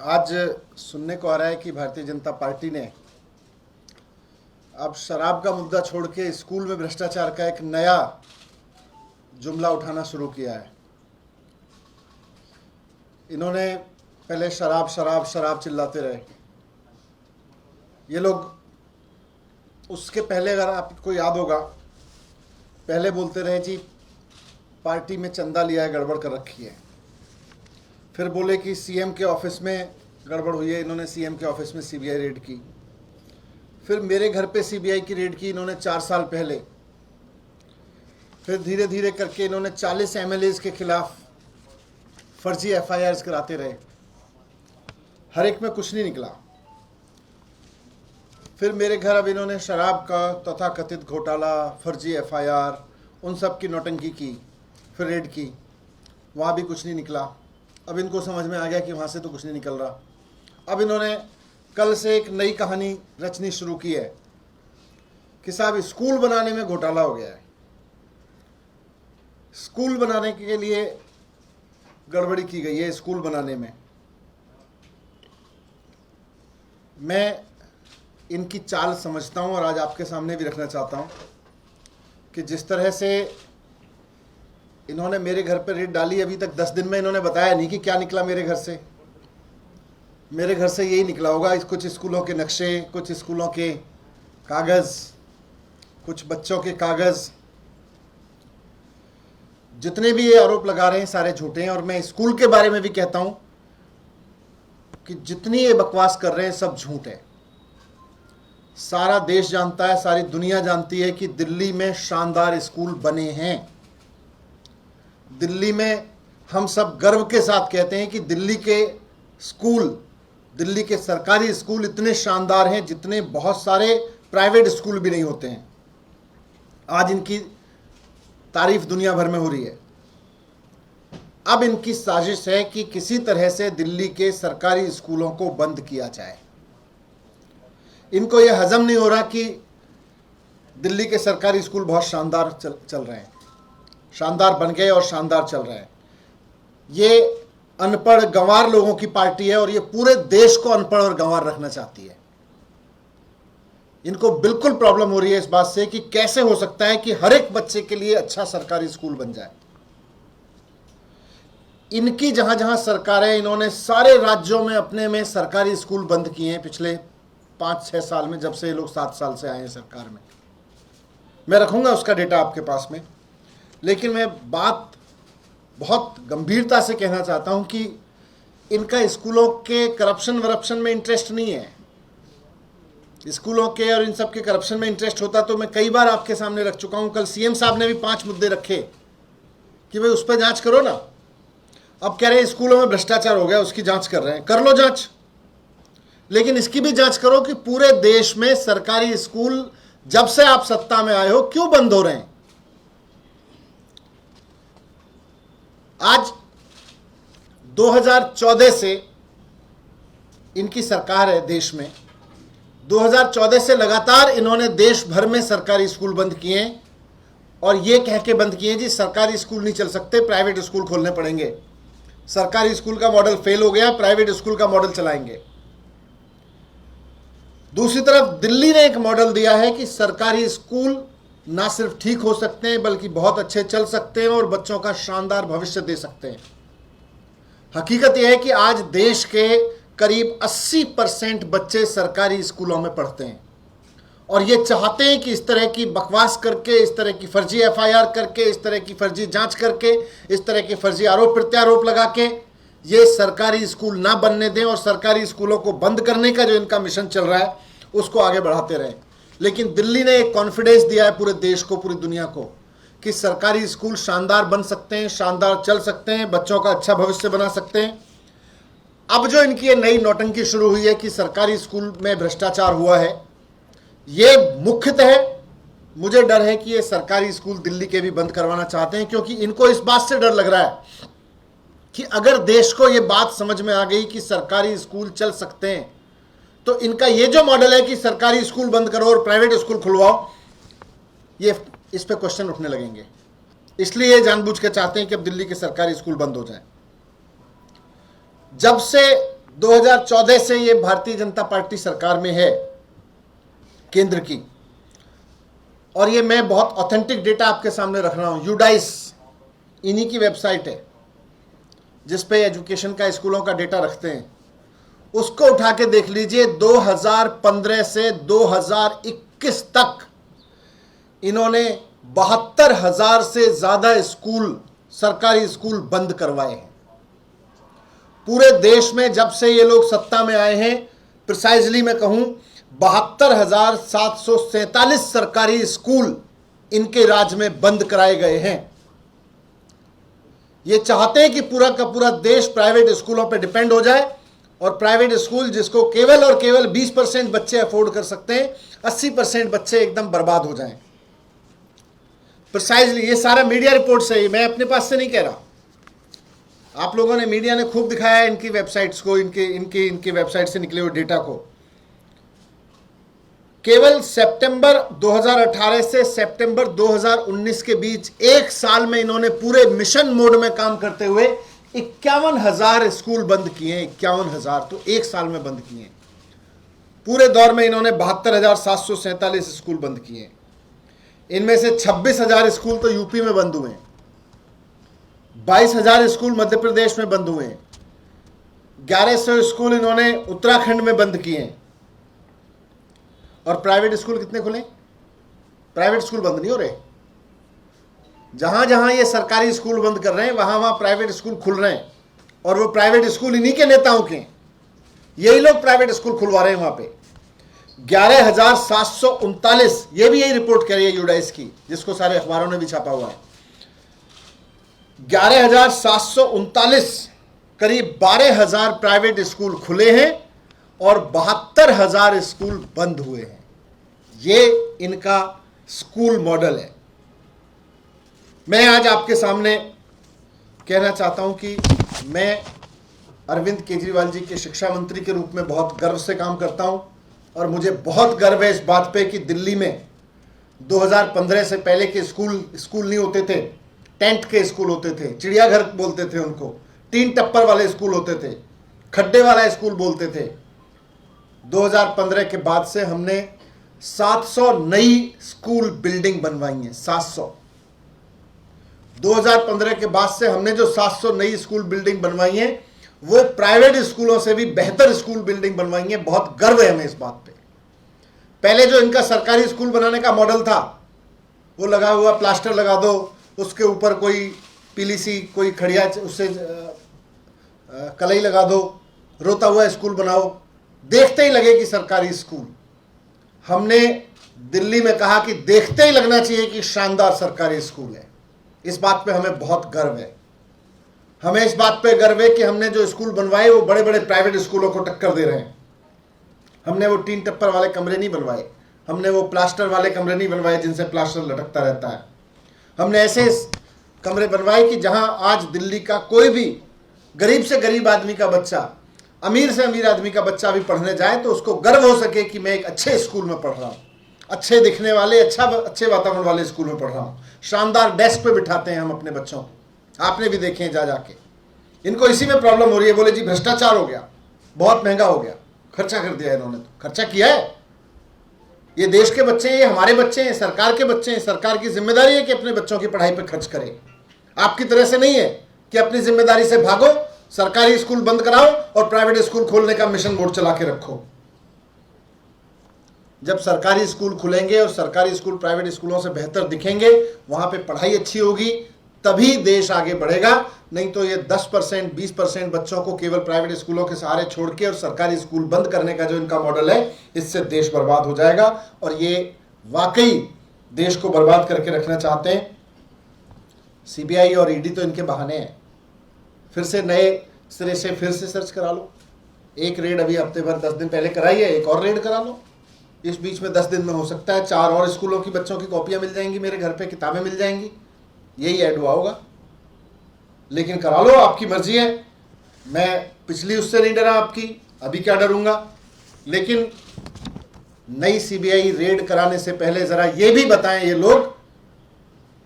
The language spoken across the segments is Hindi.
आज सुनने को आ रहा है कि भारतीय जनता पार्टी ने अब शराब का मुद्दा छोड़ के स्कूल में भ्रष्टाचार का एक नया जुमला उठाना शुरू किया है। इन्होंने पहले शराब शराब शराब चिल्लाते रहे। ये लोग उसके पहले, अगर आपको याद होगा, पहले बोलते रहे जी पार्टी में चंदा लिया है, गड़बड़ कर रखी है। फिर बोले कि सीएम के ऑफिस में गड़बड़ हुई है, इन्होंने सीएम के ऑफिस में सीबीआई रेड की। फिर मेरे घर पे सीबीआई की रेड की इन्होंने 4 साल पहले। फिर धीरे धीरे करके इन्होंने 40 एमएलएज के खिलाफ फर्जी एफआईआर कराते रहे, हर एक में कुछ नहीं निकला। फिर मेरे घर अब इन्होंने शराब का तथाकथित घोटाला, फर्जी एफआईआर, उन सब की नौटंकी की। फिर रेड की, वहाँ भी कुछ नहीं निकला। अब इनको समझ में आ गया कि वहाँ से तो कुछ नहीं निकल रहा। अब इन्होंने कल से एक नई कहानी रचनी शुरू की है कि साहब स्कूल बनाने में घोटाला हो गया है, स्कूल बनाने के लिए गड़बड़ी की गई है। स्कूल बनाने में मैं इनकी चाल समझता हूं और आज आपके सामने भी रखना चाहता हूं कि जिस तरह से इन्होंने मेरे घर पर रेड डाली, अभी तक 10 दिन में इन्होंने बताया नहीं कि क्या निकला मेरे घर से। मेरे घर से यही निकला होगा, कुछ स्कूलों के नक्शे, कुछ स्कूलों के कागज़, कुछ बच्चों के कागज़। जितने भी ये आरोप लगा रहे हैं सारे झूठे हैं। और मैं स्कूल के बारे में भी कहता हूं कि जितनी ये बकवास कर रहे हैं सब झूठ है। सारा देश जानता है, सारी दुनिया जानती है कि दिल्ली में शानदार स्कूल बने हैं। दिल्ली में हम सब गर्व के साथ कहते हैं कि दिल्ली के स्कूल, दिल्ली के सरकारी स्कूल इतने शानदार हैं जितने बहुत सारे प्राइवेट स्कूल भी नहीं होते हैं। आज इनकी तारीफ दुनिया भर में हो रही है। अब इनकी साजिश है कि किसी तरह से दिल्ली के सरकारी स्कूलों को बंद किया जाए। इनको यह हजम नहीं हो रहा कि दिल्ली के सरकारी स्कूल बहुत शानदार चल रहे हैं, शानदार बन गए और शानदार चल रहे हैं। ये अनपढ़ गंवार लोगों की पार्टी है और ये पूरे देश को अनपढ़ और गंवार रखना चाहती है। इनको बिल्कुल प्रॉब्लम हो रही है इस बात से कि कैसे हो सकता है कि हर एक बच्चे के लिए अच्छा सरकारी स्कूल बन जाए। इनकी जहां जहां सरकारें, इन्होंने सारे राज्यों में अपने में सरकारी स्कूल बंद किए हैं पिछले 5-6 साल में, जब से ये लोग 7 साल से आए हैं सरकार में। मैं रखूंगा उसका डेटा आपके पास में। लेकिन मैं बात बहुत गंभीरता से कहना चाहता हूं कि इनका स्कूलों के करप्शन वरप्शन में इंटरेस्ट नहीं है। स्कूलों के और इन सब के करप्शन में इंटरेस्ट होता तो मैं कई बार आपके सामने रख चुका हूं। कल सीएम साहब ने भी 5 मुद्दे रखे कि भाई उस पर जांच करो ना। अब कह रहे हैं स्कूलों में भ्रष्टाचार हो गया, उसकी जांच कर रहे हैं। कर लो जांच, लेकिन इसकी भी जांच करो कि पूरे देश में सरकारी स्कूल जब से आप सत्ता में आए हो क्यों बंद हो रहे हैं। आज 2014 से इनकी सरकार है देश में। 2014 से लगातार इन्होंने देश भर में सरकारी स्कूल बंद किए और ये कह के बंद किए जी सरकारी स्कूल नहीं चल सकते, प्राइवेट स्कूल खोलने पड़ेंगे। सरकारी स्कूल का मॉडल फेल हो गया, प्राइवेट स्कूल का मॉडल चलाएंगे। दूसरी तरफ दिल्ली ने एक मॉडल दिया है कि सरकारी स्कूल ना सिर्फ ठीक हो सकते हैं बल्कि बहुत अच्छे चल सकते हैं और बच्चों का शानदार भविष्य दे सकते हैं। हकीकत यह है कि आज देश के करीब 80% बच्चे सरकारी स्कूलों में पढ़ते हैं और ये चाहते हैं कि इस तरह की बकवास करके, इस तरह की फर्जी एफआईआर करके, इस तरह की फर्जी जांच करके, इस तरह के फर्जी आरोप प्रत्यारोप लगा के ये सरकारी स्कूल ना बनने दें और सरकारी स्कूलों को बंद करने का जो इनका मिशन चल रहा है उसको आगे बढ़ाते रहें। लेकिन दिल्ली ने एक कॉन्फिडेंस दिया है पूरे देश को, पूरी दुनिया को, कि सरकारी स्कूल शानदार बन सकते हैं, शानदार चल सकते हैं, बच्चों का अच्छा भविष्य बना सकते हैं। अब जो इनकी ये नई नौटंकी शुरू हुई है कि सरकारी स्कूल में भ्रष्टाचार हुआ है, ये मुख्यतः मुझे डर है कि ये सरकारी स्कूल दिल्ली के भी बंद करवाना चाहते हैं, क्योंकि इनको इस बात से डर लग रहा है कि अगर देश को ये बात समझ में आ गई कि सरकारी स्कूल चल सकते हैं तो इनका ये जो मॉडल है कि सरकारी स्कूल बंद करो और प्राइवेट स्कूल खुलवाओ, ये इस पे क्वेश्चन उठने लगेंगे। इसलिए जानबूझ के चाहते हैं कि अब दिल्ली के सरकारी स्कूल बंद हो जाएं। जब से 2014 से ये भारतीय जनता पार्टी सरकार में है, केंद्र की, और ये मैं बहुत ऑथेंटिक डेटा आपके सामने रख रहा हूं। यूडाइस इन्हीं की वेबसाइट है जिस पे एजुकेशन का, स्कूलों का डेटा रखते हैं। उसको उठा के देख लीजिए, 2015 से 2021 तक इन्होंने 72,000 से ज्यादा स्कूल, सरकारी स्कूल बंद करवाए हैं। पूरे देश में जब से ये लोग सत्ता में आए हैं, प्रिसाइजली मैं कहूं 72,747 सरकारी स्कूल इनके राज्य में बंद कराए गए हैं। ये चाहते हैं कि पूरा का पूरा देश प्राइवेट स्कूलों पर डिपेंड हो जाए, और प्राइवेट स्कूल जिसको केवल और केवल 20% बच्चे अफोर्ड कर सकते हैं, 80% बच्चे एकदम बर्बाद हो जाएं। प्रिसाइजली ये सारा मीडिया रिपोर्ट से ही, मैं अपने पास से नहीं कह रहा। आप लोगों ने, मीडिया ने खूब दिखाया है इनकी वेबसाइट्स को, इनकी वेबसाइट से निकले हुए डेटा को। केवल सितंबर 2018 से सितंबर 2019 के बीच एक साल में इन्होंने पूरे मिशन मोड में काम करते हुए 51,000 स्कूल बंद किए हैं। 51,000 तो एक साल में बंद किए हैं। पूरे दौर में इन्होंने 72,747 स्कूल बंद किए हैं। इनमें से 26,000 स्कूल तो यूपी में बंद हुए हैं, 22,000 स्कूल मध्य प्रदेश में बंद हुए हैं, 1100 स्कूल इन्होंने उत्तराखंड में बंद किए हैं। और प्राइवेट स्कूल कितने खुले? प्राइवेट स्कूल बंद नहीं हो रहे। जहां जहां ये सरकारी स्कूल बंद कर रहे हैं, वहां वहां प्राइवेट स्कूल खुल रहे हैं, और वो प्राइवेट स्कूल इन्हीं के नेताओं के, यही लोग प्राइवेट स्कूल खुलवा रहे हैं वहां पे। 11,739, ये भी यही रिपोर्ट कह रही है यूडाइस की, जिसको सारे अखबारों ने भी छापा हुआ है। 11,739, करीब 12,000 प्राइवेट स्कूल खुले हैं और 72,000 स्कूल बंद हुए हैं। ये इनका स्कूल मॉडल है। मैं आज आपके सामने कहना चाहता हूं कि मैं अरविंद केजरीवाल जी के शिक्षा मंत्री के रूप में बहुत गर्व से काम करता हूं, और मुझे बहुत गर्व है इस बात पे कि दिल्ली में 2015 से पहले के स्कूल नहीं होते थे, टेंट के स्कूल होते थे, चिड़ियाघर बोलते थे उनको, 3 टप्पर वाले स्कूल होते थे, खड्डे वाला स्कूल बोलते थे। 2015 के बाद से हमने 700 नई स्कूल बिल्डिंग बनवाई हैं। 700 2015 के बाद से हमने जो 700 नई स्कूल बिल्डिंग बनवाई हैं, वो प्राइवेट स्कूलों से भी बेहतर स्कूल बिल्डिंग बनवाई है। बहुत गर्व है हमें इस बात पे। पहले जो इनका सरकारी स्कूल बनाने का मॉडल था, वो लगा हुआ प्लास्टर लगा दो, उसके ऊपर कोई पीली सी कोई खड़िया, उससे कलई लगा दो, रोता हुआ स्कूल बनाओ, देखते ही लगे कि सरकारी स्कूल। हमने दिल्ली में कहा कि देखते ही लगना चाहिए कि शानदार सरकारी स्कूल है। इस बात पे हमें बहुत गर्व है। हमें इस बात पे गर्व है कि हमने जो स्कूल बनवाए वो बड़े बड़े प्राइवेट स्कूलों को टक्कर दे रहे हैं। हमने वो 3 टप्पर वाले कमरे नहीं बनवाए, हमने वो प्लास्टर वाले कमरे नहीं बनवाए जिनसे प्लास्टर लटकता रहता है। हमने ऐसे कमरे बनवाए कि जहां आज दिल्ली का कोई भी गरीब से गरीब आदमी का बच्चा, अमीर से अमीर आदमी का बच्चा भी पढ़ने जाए तो उसको गर्व हो सके कि मैं एक अच्छे स्कूल में पढ़ रहा हूँ, अच्छे दिखने वाले, अच्छे वातावरण वाले स्कूल में पढ़ रहा हूँ। शानदार डेस्क पे बिठाते हैं हम अपने बच्चों को, आपने भी देखे हैं जा जाके। इनको इसी में प्रॉब्लम हो रही है, बोले जी भ्रष्टाचार हो गया, बहुत महंगा हो गया, खर्चा कर दिया इन्होंने। तो खर्चा किया है, ये देश के बच्चे हैं, ये हमारे बच्चे हैं, सरकार के बच्चे हैं। सरकार की जिम्मेदारी है कि अपने बच्चों की पढ़ाई पर खर्च करे। आपकी तरह से नहीं है कि अपनी जिम्मेदारी से भागो, सरकारी स्कूल बंद कराओ और प्राइवेट स्कूल खोलने का मिशन बोर्ड चला के रखो। जब सरकारी स्कूल खुलेंगे और सरकारी स्कूल प्राइवेट स्कूलों से बेहतर दिखेंगे, वहां पे पढ़ाई अच्छी होगी, तभी देश आगे बढ़ेगा। नहीं तो ये 10%, 20% बच्चों को केवल प्राइवेट स्कूलों के सहारे छोड़ के और सरकारी स्कूल बंद करने का जो इनका मॉडल है, इससे देश बर्बाद हो जाएगा। और ये वाकई देश को बर्बाद करके रखना चाहते हैं। सीबीआई और ईडी तो इनके बहाने हैं। फिर से नए सिरे से फिर से सर्च करा लो। एक रेड अभी हफ्ते भर 10 दिन पहले कराई है, एक और रेड करा लो। इस बीच में 10 दिन में हो सकता है 4 और स्कूलों की बच्चों की कॉपियां मिल जाएंगी, मेरे घर पे किताबें मिल जाएंगी, यही ऐड हुआ होगा। लेकिन करा लो, आपकी मर्जी है। मैं पिछली उससे नहीं डरा आपकी, अभी क्या डरूंगा। लेकिन नई सीबीआई रेड कराने से पहले जरा ये भी बताएं ये लोग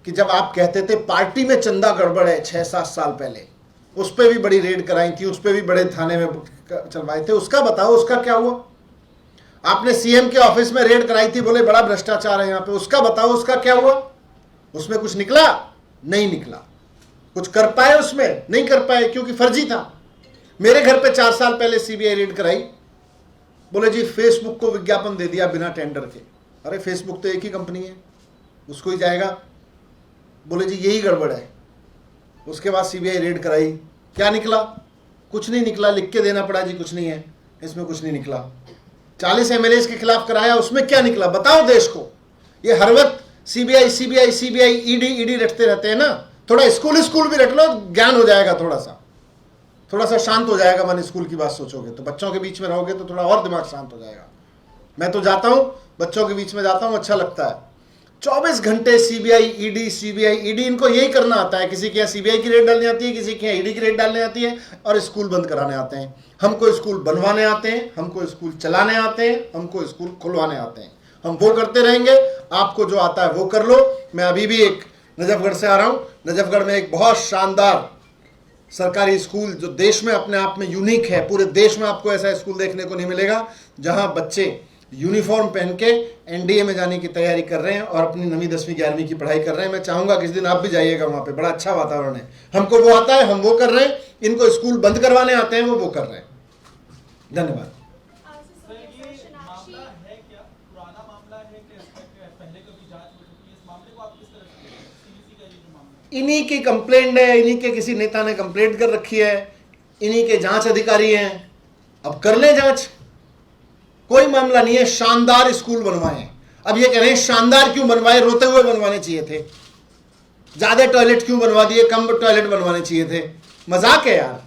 कि जब आप कहते थे पार्टी में चंदा गड़बड़ है 6-7 साल पहले, उस पर भी बड़ी रेड कराई थी, उस पर भी बड़े थाने में चलवाए थे, उसका बताओ उसका क्या हुआ? आपने सीएम के ऑफिस में रेड कराई थी, बोले बड़ा भ्रष्टाचार है यहाँ पे, उसका बताओ उसका क्या हुआ? उसमें कुछ निकला? नहीं निकला। कुछ कर पाए उसमें? नहीं कर पाए, क्योंकि फर्जी था। मेरे घर पे 4 साल पहले सीबीआई रेड कराई, बोले जी फेसबुक को विज्ञापन दे दिया बिना टेंडर के। अरे फेसबुक तो एक ही कंपनी है, उसको ही जाएगा। बोले जी यही गड़बड़ है। उसके बाद सीबीआई रेड कराई, क्या निकला? कुछ नहीं निकला, लिख के देना पड़ा जी कुछ नहीं है, इसमें कुछ नहीं निकला। 40 एमएलए के खिलाफ कराया, उसमें क्या निकला बताओ देश को? ये हर वक्त सीबीआई सीबीआई सीबीआई ईडी रटते रहते हैं ना। थोड़ा स्कूल भी रट लो, ज्ञान हो जाएगा, थोड़ा सा शांत हो जाएगा मन। स्कूल की बात सोचोगे तो, बच्चों के बीच में रहोगे तो थोड़ा और दिमाग शांत हो जाएगा। मैं तो जाता हूं, बच्चों के बीच में जाता हूं, अच्छा लगता है। 24 घंटे सीबीआई ईडी, इनको यही करना आता है। किसी के यहाँ सीबीआई की रेड डालनी आती है, किसी के यहाँ ईडी की रेड डालनी आती है, और स्कूल बंद कराने आते हैं। हमको स्कूल बनवाने आते हैं, हमको स्कूल चलाने आते हैं, हमको स्कूल खुलवाने आते हैं। हम वो करते रहेंगे, आपको जो आता है वो कर लो। मैं अभी भी एक नजफगढ़ से आ रहा हूं। नजफगढ़ में एक बहुत शानदार सरकारी स्कूल जो देश में अपने आप में यूनिक है। पूरे देश में आपको ऐसा स्कूल देखने को नहीं मिलेगा जहां बच्चे यूनिफॉर्म पहन के एनडीए में जाने की तैयारी कर रहे हैं और अपनी 9वीं 10वीं 11वीं की पढ़ाई कर रहे हैं। मैं चाहूंगा किसी दिन आप भी जाइएगा वहां पे, बड़ा अच्छा वातावरण है। हमको वो आता है, हम वो कर रहे हैं। इनको स्कूल बंद करवाने आते हैं, वो कर रहे हैं। धन्यवाद। इन्हीं की कंप्लेंट है, इन्हीं के किसी नेता ने कंप्लेंट कर रखी है, इन्हीं के जांच अधिकारी हैं। अब कर ले जांच, कोई मामला नहीं है। शानदार स्कूल बनवाए। अब ये कह रहे हैं शानदार क्यों बनवाए, रोते हुए बनवाने चाहिए थे। ज्यादा टॉयलेट क्यों बनवा दिए, कम टॉयलेट बनवाने चाहिए थे। मजाक है यार।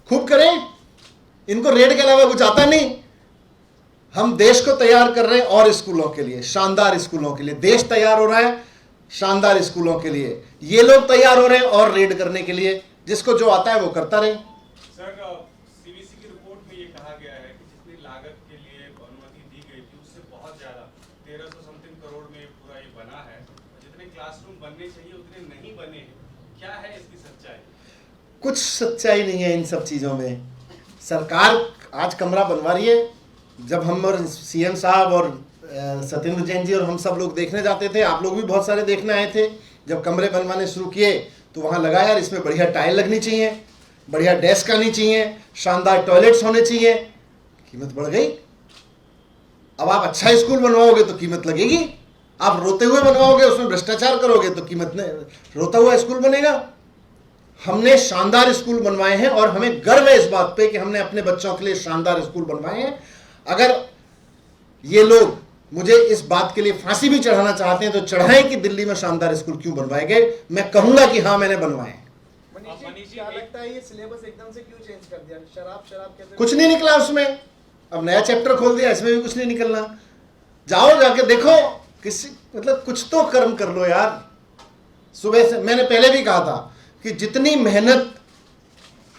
खूब करें, इनको रेड के अलावा कुछ आता नहीं। हम देश को तैयार कर रहे हैं और स्कूलों के लिए, शानदार स्कूलों के लिए। देश तैयार हो रहा है शानदार स्कूलों के लिए, ये लोग तैयार हो रहे हैं और रेड करने के लिए। जिसको जो आता है वो करता रहे। सर, सीबीसी की रिपोर्ट में ये कहा गया है कि जितनी लागत के लिए अनुमति दी गई थी उससे बहुत ज्यादा 1300 समथिंग करोड़ में पूरा ये बना है। जितने क्लासरूम बनने चाहिए उतने नहीं बने। क्या है इसकी सच्चाई? कुछ सच्चाई नहीं है इन सब चीजों में। सरकार आज कमरा बनवा रही है। जब हम और सीएम साहब और सत्येंद्र जैन जी और हम सब लोग देखने जाते थे, आप लोग भी बहुत सारे देखने आए थे, जब कमरे बनवाने शुरू किए तो वहाँ लगा यार इसमें बढ़िया टाइल लगनी चाहिए, बढ़िया डेस्क आनी चाहिए, शानदार टॉयलेट्स होने चाहिए। कीमत बढ़ गई। अब आप अच्छा स्कूल बनवाओगे तो कीमत लगेगी, आप रोते हुए बनवाओगे, उसमें भ्रष्टाचार करोगे तो कीमत नहीं, रोता हुआ स्कूल बनेगा। हमने शानदार स्कूल बनवाए हैं और हमें गर्व है इस बात पे कि हमने अपने बच्चों के लिए शानदार स्कूल बनवाए हैं। अगर ये लोग मुझे इस बात के लिए फांसी भी चढ़ाना चाहते हैं तो चढ़ाएं कि दिल्ली में शानदार स्कूल क्यों बनवाए गए। मैं कहूंगा कि हाँ मैंने बनवाए। क्या लगता है ये सिलेबस एकदम से क्यों चेंज कर दिया? शराब कैसे? कुछ नहीं निकला उसमें, अब नया चैप्टर खोल दिया, इसमें भी कुछ नहीं निकलना। जाओ जाके देखो, किसी मतलब कुछ तो कर्म कर लो यार। सुबह से मैंने पहले भी कहा था कि जितनी मेहनत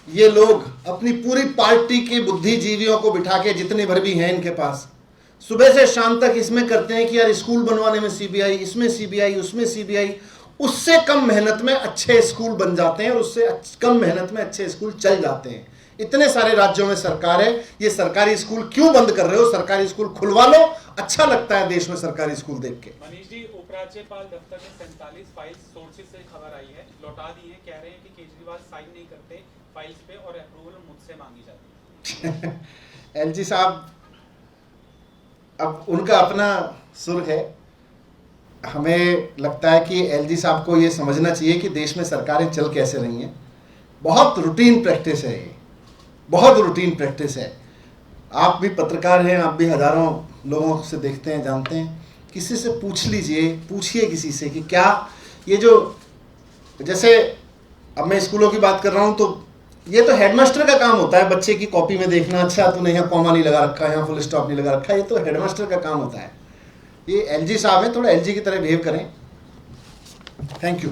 ये लोग अपनी पूरी पार्टी के बुद्धिजीवियों को बिठा के, जितने भर भी हैं इनके पास, सुबह से शाम तक इसमें करते हैं कि यार स्कूल बनवाने में सीबीआई, इसमें सीबीआई, उसमें सीबीआई, उससे कम मेहनत में अच्छे स्कूल बन जाते हैं और उससे कम मेहनत में अच्छे स्कूल चल जाते हैं। इतने सारे राज्यों में सरकार है, ये सरकारी स्कूल क्यों बंद कर रहे हो? सरकारी स्कूल खुलवा लो, अच्छा लगता है देश में सरकारी स्कूल देख के। मनीष जी, उपराज्यपाल दफ्तर में 47 फाइल्स सोर्सेज से खबर आई है, लौटा दी है। कह रहे हैं कि केजरीवाल साइन नहीं करते फाइल्स पे और अप्रूवल मुझसे मांगी जाती है। एलजी साहब, अब उनका अपना सुर है। हमें लगता है कि एलजी साहब को ये समझना चाहिए कि देश में सरकारें चल कैसे रही हैं। बहुत रूटीन प्रैक्टिस है ये, बहुत रूटीन प्रैक्टिस है। आप भी पत्रकार हैं, आप भी हजारों लोगों से देखते हैं, जानते हैं। किसी से पूछ लीजिए, पूछिए किसी से कि क्या ये जो, जैसे अब मैं स्कूलों की बात कर रहा हूँ तो ये तो हेडमास्टर का काम होता है, बच्चे की कॉपी में देखना, अच्छा तूने यहाँ कॉमा नहीं लगा रखा, यहाँ फुल स्टॉप नहीं लगा रखा, ये तो हेडमास्टर का काम होता है। ये एलजी साहब हैं, थोड़ा एलजी की तरह बिहेव करें। Thank you.